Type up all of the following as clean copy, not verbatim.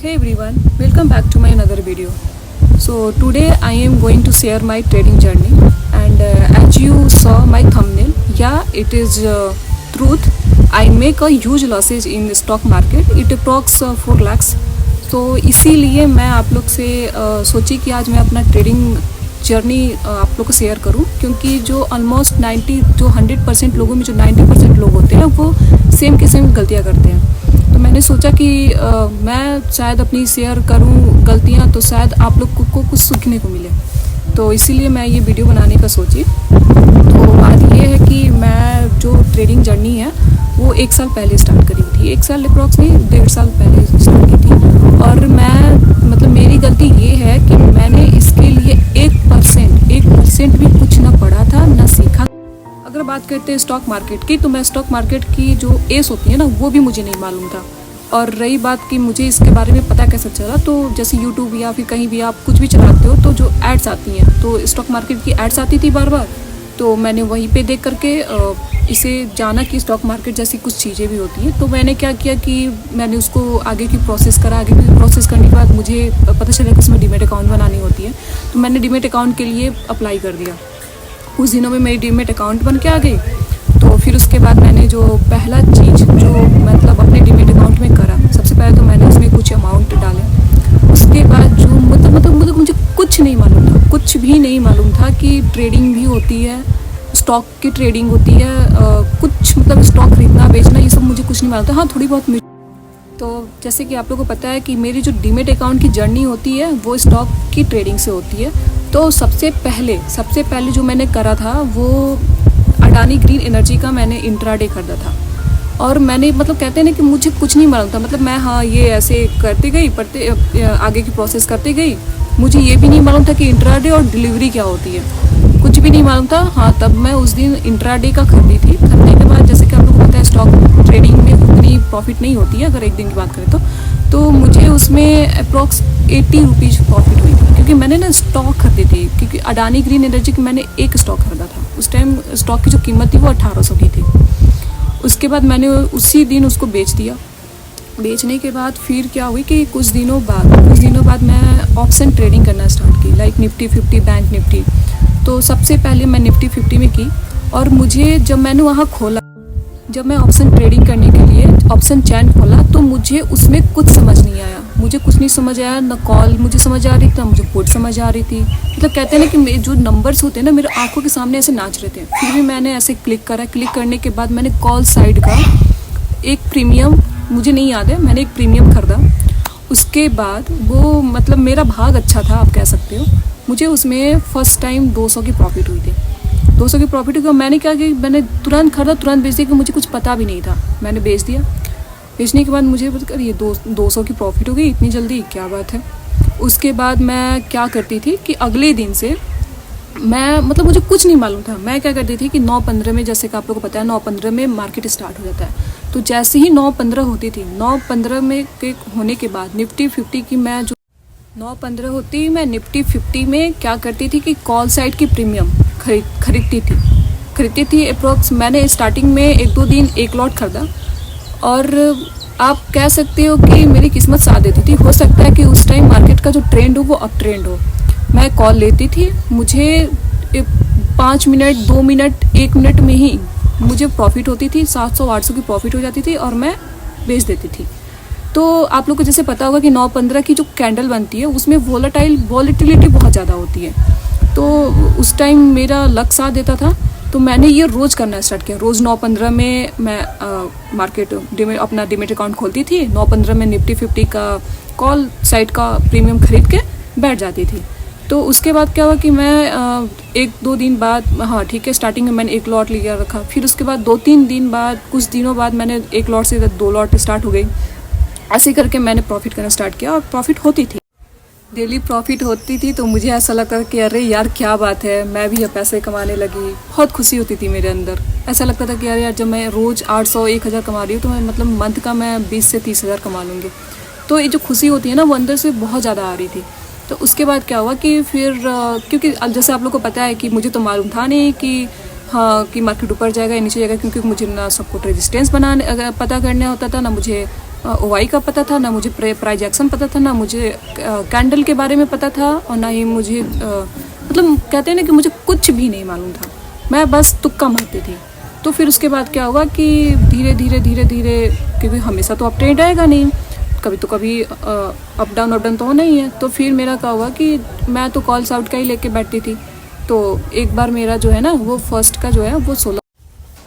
Hey everyone, welcome back to my another video. So today I am going to share my trading journey, and as you saw my thumbnail, yeah, it is truth. I make a huge losses in stock market. It approx 4 lakhs. तो इसीलिए मैं आप लोग से सोची कि आज मैं अपना ट्रेडिंग जर्नी आप लोग को शेयर करूं, क्योंकि जो ऑलमोस्ट 100% लोगों में जो 90% लोग होते हैं वो सेम के सेम गलतियां करते हैं। तो मैंने सोचा कि मैं शायद अपनी शेयर करूं गलतियां, तो शायद आप लोग को कुछ सीखने को मिले। तो इसीलिए मैं ये वीडियो बनाने का सोची। तो बात ये है कि मैं जो ट्रेडिंग जर्नी है वो 1 साल पहले स्टार्ट करी थी। 1 साल अप्रॉक्स नहीं, 1.5 साल पहले स्टार्ट की थी। और मैं मतलब मेरी गलती ये है कि मैंने इसके लिए 1% भी कुछ ना पढ़ा था ना सीखा। अगर बात करते हैं स्टॉक मार्केट की, तो मैं स्टॉक मार्केट की जो एस होती है ना वो भी मुझे नहीं मालूम था। और रही बात कि मुझे इसके बारे में पता कैसे चला, तो जैसे यूट्यूब या फिर कहीं भी आप कुछ भी चलाते हो तो जो एड्स आती हैं, तो स्टॉक मार्केट की एड्स आती थी बार बार। तो मैंने वहीं पे देख करके इसे जाना कि स्टॉक मार्केट जैसी कुछ चीज़ें भी होती हैं। तो मैंने क्या किया कि मैंने उसको आगे की प्रोसेस करा। आगे की प्रोसेस करने के बाद मुझे पता चला कि उसमें डीमेट अकाउंट बनानी होती है। तो मैंने डीमेट अकाउंट के लिए अप्लाई कर दिया। कुछ दिनों में मेरी डीमेट अकाउंट बन के आ गई। तो फिर उसके बाद मैंने जो पहला चीज़ जो मतलब अपने डीमेट अकाउंट में करा, सबसे पहले तो मैंने उसमें कुछ अमाउंट डाले। उसके बाद जो मतलब मुझे कुछ नहीं मालूम था, कुछ भी नहीं मालूम था कि ट्रेडिंग भी होती है, स्टॉक की ट्रेडिंग होती है, कुछ मतलब स्टॉक खरीदना बेचना ये सब मुझे कुछ नहीं मालूम था। हाँ, थोड़ी बहुत। तो जैसे कि आप लोगों को पता है कि मेरी जो डीमेट अकाउंट की जर्नी होती है वो स्टॉक की ट्रेडिंग से होती है। तो सबसे पहले जो मैंने करा था वो अडानी ग्रीन एनर्जी का मैंने इंट्राडे खरीदा था। और मैंने मतलब कहते हैं ना कि मुझे कुछ नहीं मालूम था। मतलब मैं हाँ ये ऐसे करते गई, पढ़ते आगे की प्रोसेस करते गई। मुझे ये भी नहीं मालूम था कि इंट्राडे और डिलीवरी क्या होती है, कुछ भी नहीं मालूम था। हाँ, तब मैं उस दिन इंट्राडे का खरीदी थी। खरीदने के बाद जैसे कि आप लोगों को पता है स्टॉक ट्रेडिंग में उतनी प्रॉफिट नहीं होती है अगर एक दिन की बात करें तो मुझे उसमें अप्रॉक्स 80 रुपीज़ प्रॉफिट हुई थी, क्योंकि मैंने ना स्टॉक खरीदी थी। क्योंकि अडानी ग्रीन एनर्जी की मैंने एक स्टॉक खरीदा था। उस टाइम स्टॉक की जो कीमत थी वो 1800 की थी। उसके बाद मैंने उसी दिन उसको बेच दिया। बेचने के बाद फिर क्या हुई कि कुछ दिनों बाद मैं ऑप्शन ट्रेडिंग करना स्टार्ट की, लाइक निफ्टी 50, बैंक निफ्टी। तो सबसे पहले मैं निफ्टी 50 में की। और मुझे जब मैंने वहाँ खोला, जब मैं ऑप्शन ट्रेडिंग करने के लिए ऑप्शन चैन खोला, तो मुझे उसमें कुछ समझ नहीं आया। मुझे कुछ नहीं समझ आया, ना कॉल मुझे समझ आ रही थी, ना मुझे पुट समझ आ रही थी। मतलब कहते हैं ना कि जो नंबर्स होते हैं ना मेरे आंखों के सामने ऐसे नाच रहे थे। फिर भी मैंने ऐसे क्लिक करा। क्लिक करने के बाद मैंने कॉल साइड का एक प्रीमियम, मुझे नहीं याद है, मैंने एक प्रीमियम खरीदा। उसके बाद वो मतलब मेरा भाग अच्छा था, आप कह सकते हो। मुझे उसमें फ़र्स्ट टाइम 200 की प्रॉफिट हुई थी। 200 की प्रॉफिट हुई। मैंने क्या कि मैंने तुरंत खरीदा, तुरंत बेच दिया, कि मुझे कुछ पता भी नहीं था। मैंने बेच दिया। बेचने के बाद मुझे ये 200 की प्रॉफिट हो गई इतनी जल्दी, क्या बात है। उसके बाद मैं क्या करती थी कि अगले दिन से मैं मतलब मुझे कुछ नहीं मालूम था। मैं क्या करती थी कि 9:15 में, जैसे कि आप लोगों को पता है 9:15 में मार्केट स्टार्ट हो जाता है। तो जैसे ही 9:15 होती थी, 9:15 में के होने के बाद निफ्टी 50 की मैं जो 9:15 होती, मैं निफ्टी 50 में क्या करती थी कि कॉल साइड की प्रीमियम खरीदती थी अप्रोक्स। मैंने स्टार्टिंग में 1-2 दिन एक लॉट खरीदा। और आप कह सकते हो कि मेरी किस्मत साथ देती थी। हो सकता है कि उस टाइम मार्केट का जो ट्रेंड हो वो अप ट्रेंड हो। मैं कॉल लेती थी, मुझे 5 मिनट, 2 मिनट, 1 मिनट में ही मुझे प्रॉफिट होती थी। 700-800 की प्रॉफिट हो जाती थी और मैं बेच देती थी। तो आप लोग को जैसे पता होगा कि 9:15 की जो कैंडल बनती है उसमें वॉलेटिलिटी बहुत ज़्यादा होती है। तो उस टाइम मेरा लक साथ देता था। तो मैंने ये रोज़ करना स्टार्ट किया। रोज़ 9:15 में मैं अपना डीमेट अकाउंट खोलती थी। 9:15 में निफ्टी 50 का कॉल साइड का प्रीमियम खरीद के बैठ जाती थी। तो उसके बाद क्या हुआ कि मैं 1-2 दिन बाद, हाँ ठीक है, स्टार्टिंग में मैंने 1 लॉट लिया रखा। फिर उसके बाद 2-3 दिन बाद, कुछ दिनों बाद मैंने 1 लॉट से 2 लॉट स्टार्ट हो गई। ऐसे करके मैंने प्रॉफिट करना स्टार्ट किया और प्रॉफिट होती थी, डेली प्रॉफिट होती थी। तो मुझे ऐसा लगता था कि अरे यार क्या बात है, मैं भी अब पैसे कमाने लगी। बहुत खुशी होती थी मेरे अंदर। ऐसा लगता था कि यार जब मैं रोज़ 800-1000 कमा रही हूँ तो मैं मतलब मंथ का मैं 20 से 30 हज़ार कमा लूँगी। तो ये जो खुशी होती है ना वो अंदर से बहुत ज़्यादा आ रही थी। तो उसके बाद क्या हुआ कि फिर क्योंकि जैसे आप लोग को पता है कि मुझे तो मालूम था नहीं कि हाँ कि मार्केट ऊपर जाएगा या नीचे जाएगा, क्योंकि मुझे ना सपोर्ट रेजिस्टेंस पता करना होता था, ना मुझे ओवाई का पता था, ना मुझे प्राइज एक्शन पता था, ना मुझे कैंडल के बारे में पता था, और ना ही मुझे मतलब कहते हैं ना कि मुझे कुछ भी नहीं मालूम था। मैं बस तुक्का मारती थी। तो फिर उसके बाद क्या हुआ कि धीरे धीरे क्योंकि हमेशा तो अप ट्रेंड आएगा नहीं, कभी अप डाउन तो होना ही है। तो फिर मेरा क्या हुआ कि मैं तो कॉल्स आउट का ही लेके बैठती थी। तो एक बार मेरा जो है ना वो फर्स्ट का जो है वो 16,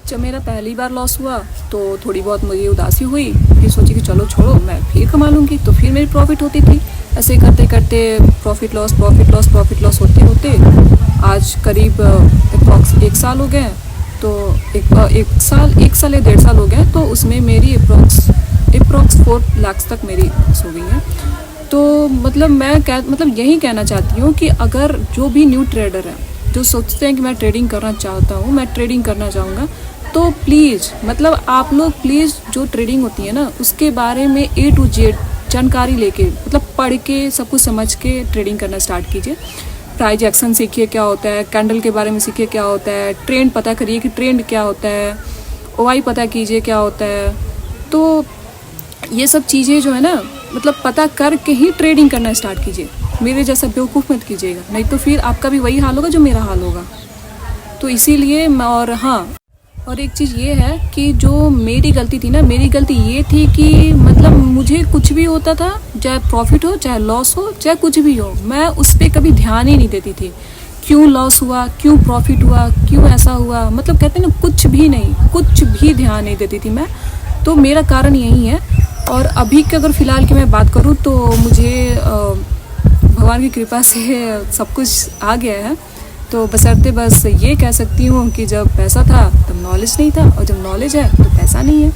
जब मेरा पहली बार लॉस हुआ तो थोड़ी बहुत मुझे उदासी हुई। फिर सोची कि चलो छोड़ो, मैं फिर कमा लूँगी। तो फिर मेरी प्रॉफिट होती थी। ऐसे करते करते प्रॉफिट लॉस होते आज करीब अप्रॉक्स 1 साल हो गए। तो एक साल या 1.5 साल हो गए। तो उसमें मेरी अप्रॉक्स 4 लाख तक मेरी लॉस हो गई है। तो मतलब मैं यही कहना चाहती हूँ कि अगर जो भी न्यू ट्रेडर है जो सोचते हैं कि मैं ट्रेडिंग करना चाहता हूँ, मैं ट्रेडिंग करना चाहूँगा, तो प्लीज़ आप लोग प्लीज़ जो ट्रेडिंग होती है ना उसके बारे में A to Z जानकारी लेके पढ़ के सब कुछ समझ के ट्रेडिंग करना स्टार्ट कीजिए। प्राइज एक्शन सीखिए क्या होता है, कैंडल के बारे में सीखिए क्या होता है, ट्रेंड पता करिए कि ट्रेंड क्या होता है, ओआई पता कीजिए क्या होता है। तो ये सब चीज़ें जो है ना पता करके ही ट्रेडिंग करना स्टार्ट कीजिए। मेरे जैसा बेवकूफ़ मत कीजिएगा, नहीं तो फिर आपका भी वही हाल होगा जो मेरा हाल होगा। तो इसीलिए और एक चीज़ ये है कि जो मेरी गलती थी ना, मेरी गलती ये थी कि मुझे कुछ भी होता था, चाहे प्रॉफिट हो चाहे लॉस हो चाहे कुछ भी हो, मैं उस पर कभी ध्यान ही नहीं देती थी। क्यों लॉस हुआ, क्यों प्रॉफिट हुआ, क्यों ऐसा हुआ, कहते हैं ना कुछ भी ध्यान नहीं देती थी मैं। तो मेरा कारण यही है। और अभी की अगर फ़िलहाल की मैं बात करूँ तो मुझे भगवान की कृपा से सब कुछ आ गया है। तो बस ये कह सकती हूँ कि जब पैसा था तब नॉलेज नहीं था, और जब नॉलेज है तो पैसा नहीं है।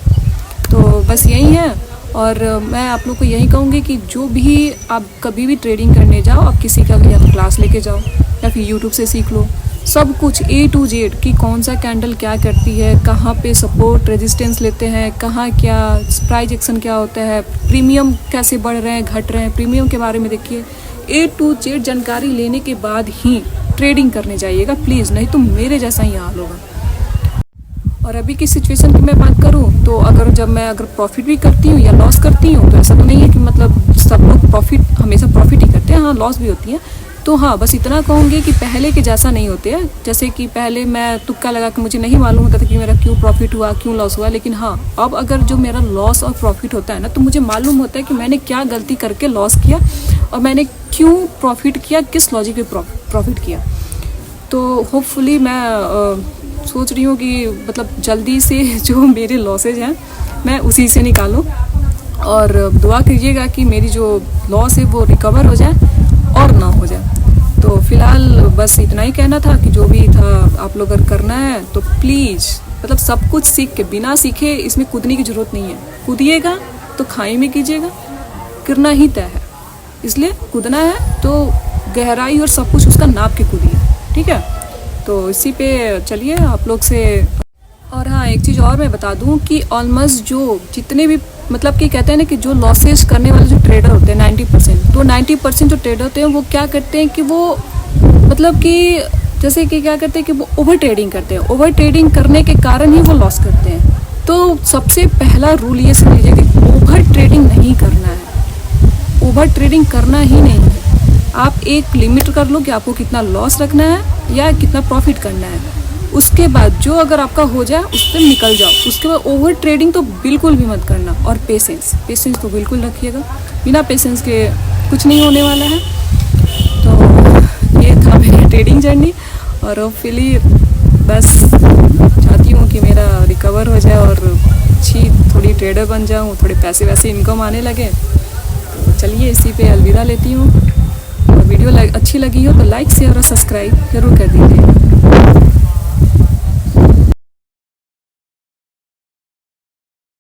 तो बस यही है। और मैं आप लोग को यही कहूँगी कि जो भी आप कभी भी ट्रेडिंग करने जाओ, आप किसी का या तो क्लास लेके जाओ या फिर यूट्यूब से सीख लो सब कुछ A to Z कि कौन सा कैंडल क्या करती है, कहाँ पे सपोर्ट रेजिस्टेंस लेते हैं, कहाँ क्या प्राइस एक्शन क्या होता है, प्रीमियम कैसे बढ़ रहे हैं घट रहे हैं, प्रीमियम के बारे में देखिए। A to Z जानकारी लेने के बाद ही ट्रेडिंग करने जाइएगा प्लीज़, नहीं तो मेरे जैसा ही हाल होगा। और अभी की सिचुएशन की मैं बात करूँ तो जब मैं प्रॉफिट भी करती हूँ या लॉस करती हूँ, तो ऐसा तो नहीं है कि सब लोग हमेशा प्रॉफिट ही करते हैं, हाँ लॉस भी होती है। तो हाँ बस इतना कहूँगी कि पहले के जैसा नहीं होते हैं। जैसे कि पहले मैं तुक्का लगा के मुझे नहीं मालूम होता था कि मेरा क्यों प्रॉफिट हुआ क्यों लॉस हुआ, लेकिन हाँ अब अगर जो मेरा लॉस और प्रॉफिट होता है ना, तो मुझे मालूम होता है कि मैंने क्या गलती करके लॉस किया और मैंने क्यों प्रॉफिट किया, किस लॉजिक पे प्रॉफिट किया। तो होपफुली मैं सोच रही हूँ कि जल्दी से जो मेरे लॉसेज हैं मैं उसी से निकालूँ, और दुआ कीजिएगा कि मेरी जो लॉस है वो रिकवर हो जाए और ना हो जाए। तो फिलहाल बस इतना ही कहना था कि जो भी था आप लोग अगर करना है तो प्लीज़ सब कुछ सीख के, बिना सीखे इसमें कूदने की ज़रूरत नहीं है। कूदिएगा तो खाई में कीजिएगा, गिरना ही तय है, इसलिए कूदना है तो गहराई और सब कुछ उसका नाप के कूदिए, ठीक है। तो इसी पे चलिए आप लोग से। और हाँ एक चीज़ और मैं बता दूं कि ऑलमोस्ट जो जितने भी कि कहते हैं ना कि जो लॉसेस करने वाले जो ट्रेडर होते हैं 90%, तो 90% जो ट्रेडर होते हैं वो क्या करते हैं कि वो कि जैसे कि क्या करते हैं कि वो ओवर ट्रेडिंग करते हैं। ओवर ट्रेडिंग करने के कारण ही वो लॉस करते हैं। तो सबसे पहला रूल ये समझ लीजिए कि ओवर ट्रेडिंग नहीं करना है, ओवर ट्रेडिंग करना ही नहीं है। आप एक लिमिट कर लो कि आपको कितना लॉस रखना है या कितना प्रॉफिट करना है, उसके बाद जो अगर आपका हो जाए उससे निकल जाओ। उसके बाद ओवर ट्रेडिंग तो बिल्कुल भी मत करना। और पेशेंस तो बिल्कुल रखिएगा, बिना पेशेंस के कुछ नहीं होने वाला है। तो ये था मेरी ट्रेडिंग जर्नी, और होपफुली बस चाहती हूँ कि मेरा रिकवर हो जाए और अच्छी थोड़ी ट्रेडर बन जाऊँ, थोड़े पैसे वैसे इनकम आने लगे। तो चलिए इसी पे अलविदा लेती हूँ। वीडियो अच्छी लगी हो तो लाइक शेयर और सब्सक्राइब ज़रूर कर दीजिए।